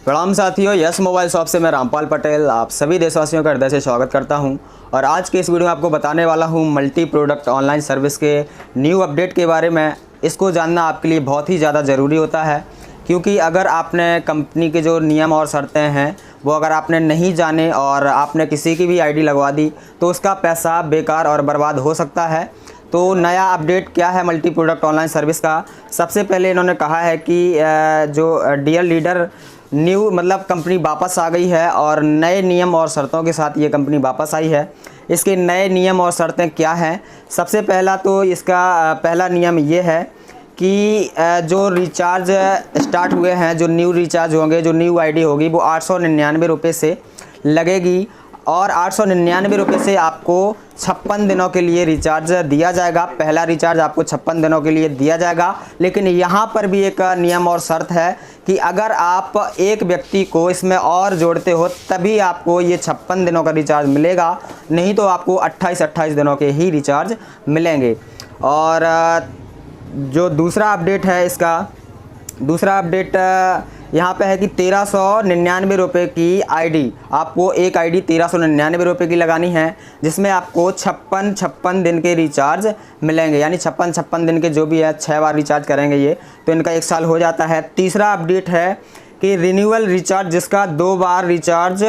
प्रणाम साथियों, yes mobile shop से मैं रामपाल पटेल आप सभी देशवासियों का हृदय से स्वागत करता हूं। और आज के इस वीडियो में आपको बताने वाला हूं मल्टी प्रोडक्ट ऑनलाइन सर्विस के न्यू अपडेट के बारे में। इसको जानना आपके लिए बहुत ही ज़्यादा ज़रूरी होता है, क्योंकि अगर आपने कंपनी के जो नियम और शर्तें हैं वो अगर आपने नहीं जाने और आपने किसी की भी आईडी लगवा दी तो उसका पैसा बेकार और बर्बाद हो सकता है। तो नया अपडेट क्या है मल्टी प्रोडक्ट ऑनलाइन सर्विस का? सबसे पहले इन्होंने कहा है कि जो डियर लीडर न्यू मतलब कंपनी वापस आ गई है और नए नियम और शर्तों के साथ ये कंपनी वापस आई है। इसके नए नियम और शर्तें क्या हैं? सबसे पहला तो इसका पहला नियम ये है कि जो रिचार्ज स्टार्ट हुए हैं, जो न्यू रिचार्ज होंगे, जो न्यू आईडी होगी वो 899 रुपये से लगेगी और 899 रुपये से आपको 56 दिनों के लिए रिचार्ज दिया जाएगा। पहला रिचार्ज आपको 56 दिनों के लिए दिया जाएगा। लेकिन यहाँ पर भी एक नियम और शर्त है कि अगर आप एक व्यक्ति को इसमें और जोड़ते हो तभी आपको ये 56 दिनों का रिचार्ज मिलेगा, नहीं तो आपको 28 दिनों के ही रिचार्ज मिलेंगे। और जो दूसरा अपडेट है, इसका दूसरा अपडेट यहाँ पे है कि 1399 रुपये की आईडी, आपको एक आईडी 1399 रुपये की लगानी है, जिसमें आपको 56 दिन के रिचार्ज मिलेंगे। यानी 56 दिन के जो भी है 6 बार रिचार्ज करेंगे ये, तो इनका 1 साल हो जाता है। तीसरा अपडेट है कि रिन्यूअल रिचार्ज, जिसका 2 बार रिचार्ज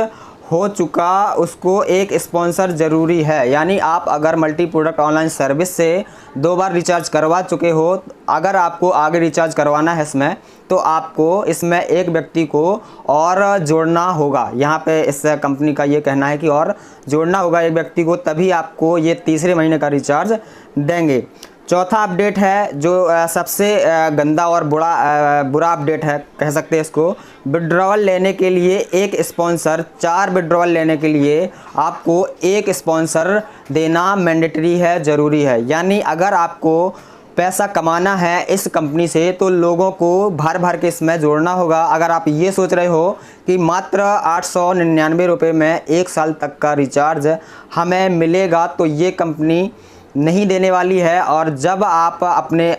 हो चुका उसको एक स्पॉन्सर ज़रूरी है। यानी आप अगर मल्टी प्रोडक्ट ऑनलाइन सर्विस से 2 बार रिचार्ज करवा चुके हो, अगर आपको आगे रिचार्ज करवाना है इसमें, तो आपको इसमें एक व्यक्ति को और जोड़ना होगा। यहाँ पे इस कंपनी का ये कहना है कि और जोड़ना होगा एक व्यक्ति को, तभी आपको ये तीसरे महीने का रिचार्ज देंगे। चौथा अपडेट है जो सबसे गंदा और बुरा अपडेट है, कह सकते हैं इसको। विड्रॉवल लेने के लिए एक स्पॉन्सर, 4 विड्रॉवल लेने के लिए आपको एक स्पॉन्सर देना मैंडेटरी है, ज़रूरी है। यानी अगर आपको पैसा कमाना है इस कंपनी से तो लोगों को भर भर के इसमें जोड़ना होगा। अगर आप ये सोच रहे हो कि मात्र 899 रुपये में 1 साल तक का रिचार्ज हमें मिलेगा, तो ये कंपनी नहीं देने वाली है। और जब आप अपने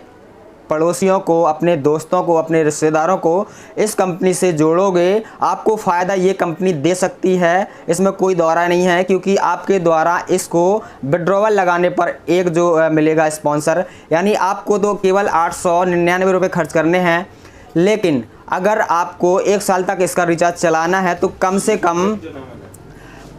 पड़ोसियों को, अपने दोस्तों को, अपने रिश्तेदारों को इस कंपनी से जोड़ोगे, आपको फ़ायदा ये कंपनी दे सकती है, इसमें कोई दौरा नहीं है, क्योंकि आपके द्वारा इसको विड्रॉवल लगाने पर एक जो मिलेगा स्पॉन्सर। यानी आपको तो केवल 899 रुपये खर्च करने हैं, लेकिन अगर आपको 1 साल तक इसका रिचार्ज चलाना है तो कम से कम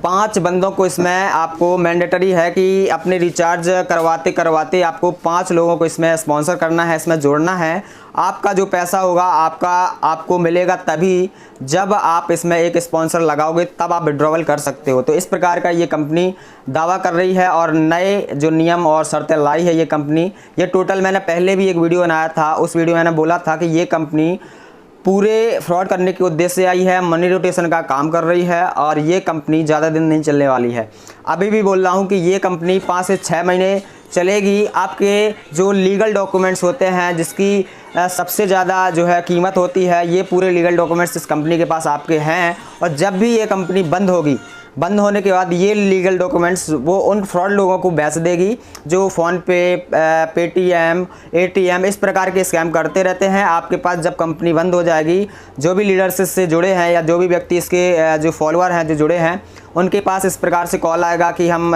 5 बंदों को इसमें आपको मैंडेटरी है कि अपने रिचार्ज करवाते करवाते आपको 5 लोगों को इसमें स्पॉन्सर करना है, इसमें जोड़ना है। आपका जो पैसा होगा आपको मिलेगा तभी जब आप इसमें एक स्पॉन्सर लगाओगे, तब आप विड्रॉवल कर सकते हो। तो इस प्रकार का ये कंपनी दावा कर रही है और नए जो नियम और शर्तें लाई है ये कंपनी। ये टोटल मैंने पहले भी एक वीडियो बनाया था, उस वीडियो में मैंने बोला था कि ये कंपनी पूरे फ्रॉड करने के उद्देश्य से आई है, मनी रोटेशन का काम कर रही है और ये कंपनी ज़्यादा दिन नहीं चलने वाली है। अभी भी बोल रहा हूँ कि ये कंपनी 5 से 6 महीने चलेगी। आपके जो लीगल डॉक्यूमेंट्स होते हैं, जिसकी सबसे ज़्यादा जो है कीमत होती है, ये पूरे लीगल डॉक्यूमेंट्स इस कंपनी के पास आपके हैं। और जब भी ये कंपनी बंद होगी, बंद होने के बाद ये लीगल डॉक्यूमेंट्स वो उन फ्रॉड लोगों को बेच देगी जो फ़ोन पे, पेटीएम, एटीएम इस प्रकार के स्कैम करते रहते हैं। आपके पास जब कंपनी बंद हो जाएगी, जो भी लीडरशिप से जुड़े हैं या जो भी व्यक्ति इसके जो फॉलोअर हैं, जो जुड़े हैं, उनके पास इस प्रकार से कॉल आएगा कि हम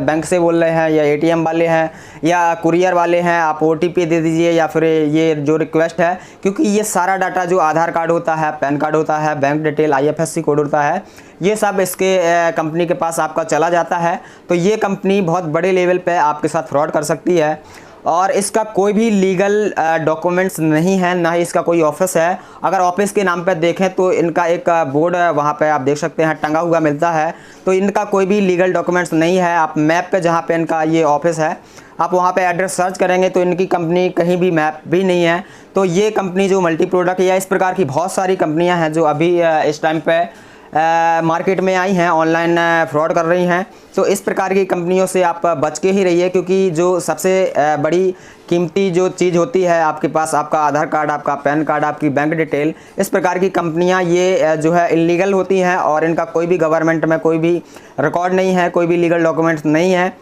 बैंक से बोल रहे हैं या एटीएम वाले हैं या कुरियर वाले हैं, आप ओटीपी दे दीजिए या फिर ये जो रिक्वेस्ट है। क्योंकि ये सारा डाटा जो आधार कार्ड होता है, पैन कार्ड होता है, बैंक डिटेल, आईएफएससी कोड होता है, ये सब इसके कंपनी के पास आपका चला जाता है। तो ये कंपनी बहुत बड़े लेवल पे आपके साथ फ्रॉड कर सकती है और इसका कोई भी लीगल डॉक्यूमेंट्स नहीं है, ना ही इसका कोई ऑफिस है। अगर ऑफिस के नाम पर देखें तो इनका एक बोर्ड वहाँ पे आप देख सकते हैं टंगा हुआ मिलता है, तो इनका कोई भी लीगल डॉक्यूमेंट्स नहीं है। आप मैप पे जहाँ पे इनका ये ऑफिस है, आप वहाँ पे एड्रेस सर्च करेंगे तो इनकी कंपनी कहीं भी मैप भी नहीं है। तो ये कंपनी जो मल्टी प्रोडक्ट या इस प्रकार की बहुत सारी कंपनियाँ हैं जो अभी इस टाइम पे मार्केट में आई हैं, ऑनलाइन फ्रॉड कर रही हैं। तो इस प्रकार की कंपनियों से आप बच के ही रहिए, क्योंकि जो सबसे बड़ी कीमती जो चीज़ होती है आपके पास, आपका आधार कार्ड, आपका पैन कार्ड, आपकी बैंक डिटेल, इस प्रकार की कंपनियां ये जो है इलीगल होती हैं और इनका कोई भी गवर्नमेंट में कोई भी रिकॉर्ड नहीं है, कोई भी लीगल डॉक्यूमेंट्स नहीं है।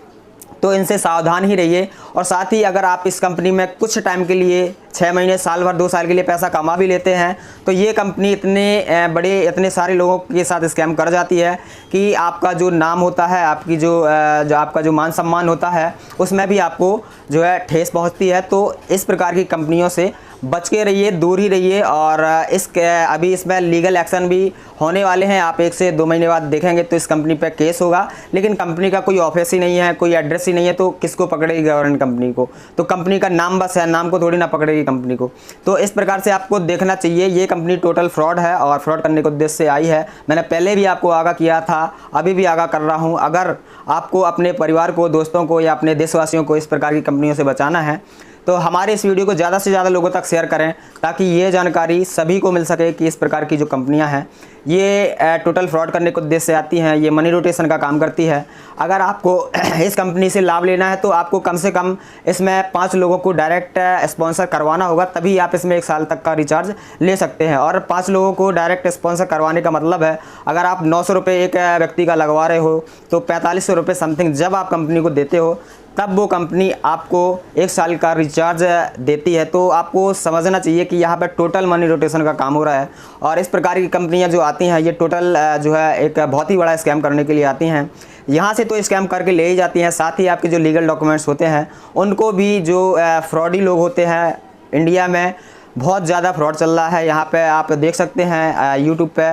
तो इनसे सावधान ही रहिए। और साथ ही अगर आप इस कंपनी में कुछ टाइम के लिए 6 महीने, साल भर, 2 साल के लिए पैसा कमा भी लेते हैं तो ये कंपनी इतने सारे लोगों के साथ स्कैम कर जाती है कि आपका जो नाम होता है, आपकी जो आपका जो मान सम्मान होता है उसमें भी आपको जो है ठेस पहुंचती है। तो इस प्रकार की कंपनियों से बच के रहिए, दूर ही रहिए। और अभी इसमें लीगल एक्शन भी होने वाले हैं। आप 1 से 2 महीने बाद देखेंगे तो इस कंपनी पे केस होगा, लेकिन कंपनी का कोई ऑफिस ही नहीं है, कोई एड्रेस ही नहीं है, तो किसको पकड़ेगी गवर्नमेंट कंपनी को? तो कंपनी का नाम बस है, नाम को थोड़ी ना पकड़ेगी कंपनी को। तो इस प्रकार से आपको देखना चाहिए। ये कंपनी टोटल फ्रॉड है और फ्रॉड करने के उद्देश्य से आई है। मैंने पहले भी आपको आगाह किया था, अभी भी आगाह कर रहा हूँ। अगर आपको अपने परिवार को, दोस्तों को या अपने देशवासियों को इस प्रकार की कंपनियों से बचाना है तो हमारे इस वीडियो को ज़्यादा से ज़्यादा लोगों तक शेयर करें, ताकि ये जानकारी सभी को मिल सके कि इस प्रकार की जो कंपनियां हैं ये टोटल फ्रॉड करने के उद्देश्य से आती हैं, ये मनी रोटेशन का काम करती है। अगर आपको इस कंपनी से लाभ लेना है तो आपको कम से कम इसमें 5 लोगों को डायरेक्ट स्पॉन्सर करवाना होगा, तभी आप इसमें 1 साल तक का रिचार्ज ले सकते हैं। और 5 लोगों को डायरेक्ट स्पॉन्सर करवाने का मतलब है, अगर आप 900 रुपये एक व्यक्ति का लगवा रहे हो तो 4500 रुपये समथिंग जब आप कंपनी को देते हो तब वो कंपनी आपको 1 साल का रिचार्ज देती है। तो आपको समझना चाहिए कि यहाँ पर टोटल मनी रोटेशन का काम हो रहा है। और इस प्रकार की कंपनियाँ जो आती हैं ये टोटल जो है एक बहुत ही बड़ा स्कैम करने के लिए आती हैं। यहाँ से तो स्कैम करके ले ही जाती हैं, साथ ही आपके जो लीगल डॉक्यूमेंट्स होते हैं उनको भी, जो फ्रॉडी लोग होते हैं इंडिया में बहुत ज़्यादा फ्रॉड चल रहा है। यहाँ पे आप देख सकते हैं यूट्यूब पे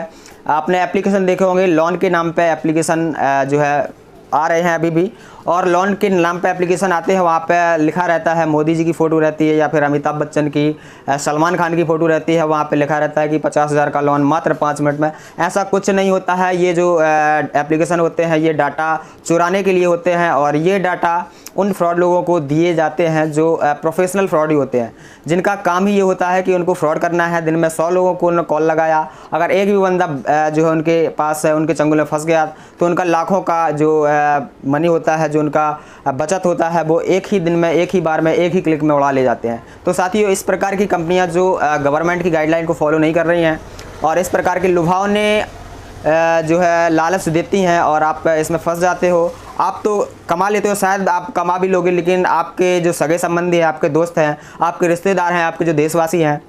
आपने एप्लीकेशन देखे होंगे, लोन के नाम पे एप्लीकेशन जो है आ रहे हैं अभी भी। और लोन के नाम पे एप्लीकेशन आते हैं, वहाँ पे लिखा रहता है मोदी जी की फ़ोटो रहती है या फिर अमिताभ बच्चन की, सलमान खान की फ़ोटो रहती है। वहाँ पे लिखा रहता है कि 50,000 का लोन मात्र 5 मिनट में। ऐसा कुछ नहीं होता है। ये जो एप्लीकेशन होते हैं ये डाटा चुराने के लिए होते हैं और ये डाटा उन फ्रॉड लोगों को दिए जाते हैं जो प्रोफेशनल फ्रॉडी होते हैं, जिनका काम ही ये होता है कि उनको फ्रॉड करना है। दिन में 100 लोगों को उन्होंने कॉल लगाया, अगर एक भी बंदा जो है उनके पास है, उनके चंगुल में फंस गया तो उनका लाखों का जो मनी होता है, जो उनका बचत होता है, वो एक ही दिन में, एक ही बार में, एक ही क्लिक में उड़ा ले जाते हैं। तो साथियों, इस प्रकार की कंपनियां जो गवर्नमेंट की गाइडलाइन को फॉलो नहीं कर रही हैं और इस प्रकार के लुभावने जो है लालच देती हैं और आप इसमें फंस जाते हो। आप तो कमा लेते हो, शायद आप कमा भी लोगे, लेकिन आपके जो सगे संबंधी हैं, आपके दोस्त हैं, आपके रिश्तेदार हैं, आपके जो देशवासी हैं,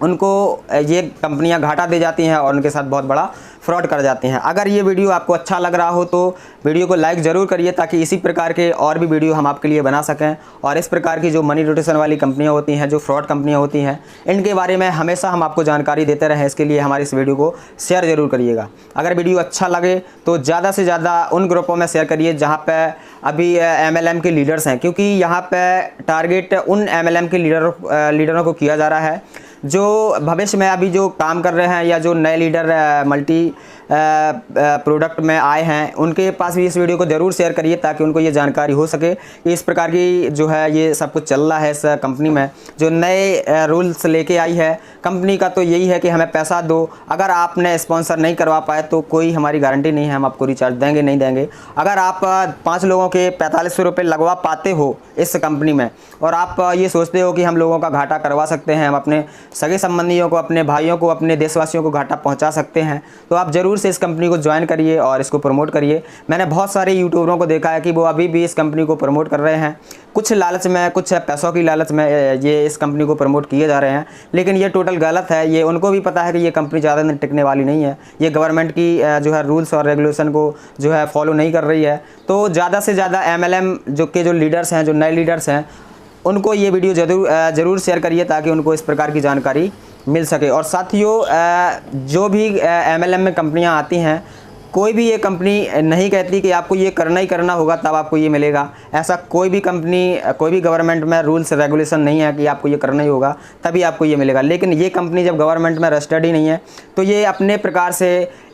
उनको ये कंपनियां घाटा दे जाती हैं और उनके साथ बहुत बड़ा फ्रॉड कर जाती हैं। अगर ये वीडियो आपको अच्छा लग रहा हो तो वीडियो को लाइक ज़रूर करिए, ताकि इसी प्रकार के और भी वीडियो हम आपके लिए बना सकें। और इस प्रकार की जो मनी रोटेशन वाली कंपनियां होती हैं, जो फ्रॉड कंपनियां होती हैं, इनके बारे में हमेशा हम आपको जानकारी देते रहें। इसके लिए हमारे इस वीडियो को शेयर ज़रूर करिएगा। अगर वीडियो अच्छा लगे तो ज़्यादा से ज़्यादा उन ग्रुपों में शेयर करिए जहाँ पर अभी MLM के लीडर्स हैं, क्योंकि यहाँ पर टारगेट उन MLM के लीडरों को किया जा रहा है जो भविष्य में अभी जो काम कर रहे हैं या जो नए लीडर मल्टी प्रोडक्ट में आए हैं, उनके पास भी इस वीडियो को ज़रूर शेयर करिए, ताकि उनको ये जानकारी हो सके कि इस प्रकार की जो है ये सब कुछ चल रहा है इस कंपनी में। जो नए रूल्स लेके आई है कंपनी का तो यही है कि हमें पैसा दो, अगर आपने स्पॉन्सर नहीं करवा पाए तो कोई हमारी गारंटी नहीं है हम आपको रिचार्ज देंगे नहीं देंगे। अगर आप 5 लोगों के 4500 रुपये लगवा पाते हो इस कंपनी में और आप ये सोचते हो कि हम लोगों का घाटा करवा सकते हैं, हम अपने सगे संबंधियों को, अपने भाइयों को, अपने देशवासियों को घाटा पहुंचा सकते हैं, तो आप ज़रूर से इस कंपनी को ज्वाइन करिए और इसको प्रमोट करिए। मैंने बहुत सारे यूट्यूबरों को देखा है कि वो अभी भी इस कंपनी को प्रमोट कर रहे हैं, कुछ लालच में, कुछ पैसों की लालच में ये इस कंपनी को प्रमोट किए जा रहे हैं, लेकिन ये टोटल गलत है। ये उनको भी पता है कि ये कंपनी ज़्यादा दिन टिकने वाली नहीं है, ये गवर्नमेंट की जो है रूल्स और रेगुलेशन को जो है फॉलो नहीं कर रही है। तो ज़्यादा से ज़्यादा MLM जो लीडर्स हैं, जो नए लीडर्स हैं, उनको ये वीडियो ज़रूर शेयर करिए, ताकि उनको इस प्रकार की जानकारी मिल सके। और साथियों, जो भी MLM में कंपनियां आती हैं, कोई भी ये कंपनी नहीं कहती कि आपको ये करना ही करना होगा तब आपको ये मिलेगा। ऐसा कोई भी कंपनी, कोई भी गवर्नमेंट में रूल्स रेगुलेशन नहीं है कि आपको ये करना ही होगा तभी आपको ये मिलेगा। लेकिन ये कंपनी जब गवर्नमेंट में रजिस्टर्ड ही नहीं है तो ये अपने प्रकार से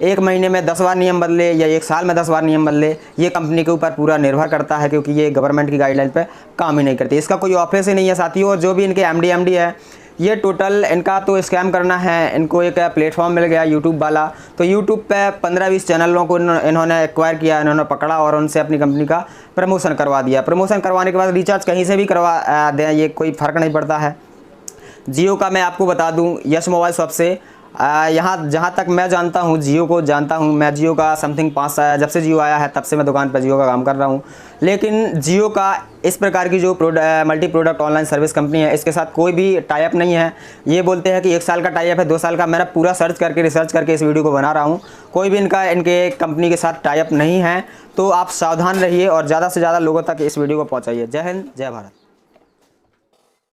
1 महीने में 10 बार नियम बदले या 1 साल में 10 बार नियम बदले, ये कंपनी के ऊपर पूरा निर्भर करता है, क्योंकि ये गवर्नमेंट की गाइडलाइन पर काम ही नहीं करती। इसका कोई ऑफिस ही नहीं है साथियों। और जो भी इनके MD है, ये टोटल इनका तो स्कैम करना है। इनको एक प्लेटफॉर्म मिल गया यूट्यूब वाला, तो यूट्यूब पे 15-20 चैनलों को इन्होंने एक्वायर किया, इन्होंने पकड़ा और उनसे अपनी कंपनी का प्रमोशन करवा दिया। प्रमोशन करवाने के बाद रिचार्ज कहीं से भी करवा दें, ये कोई फ़र्क नहीं पड़ता है। जियो का मैं आपको बता दूं, यश मोबाइल शॉप से यहाँ जहाँ तक मैं जानता हूँ, जियो को जानता हूँ मैं, जियो का समथिंग 5 साल जब से जियो आया है तब से मैं दुकान पर जियो का काम कर रहा हूँ। लेकिन जियो का इस प्रकार की जो multi product online service company है, इसके साथ कोई भी टाई अप नहीं है। ये बोलते हैं कि 1 साल का टाई अप है, 2 साल का। मैंने पूरा रिसर्च करके इस वीडियो को बना रहा हूँ। कोई भी इनके कंपनी के साथ टाई अप नहीं है। तो आप सावधान रहिए और ज़्यादा से ज़्यादा लोगों तक इस वीडियो को पहुँचाइए। जय हिंद, जय भारत।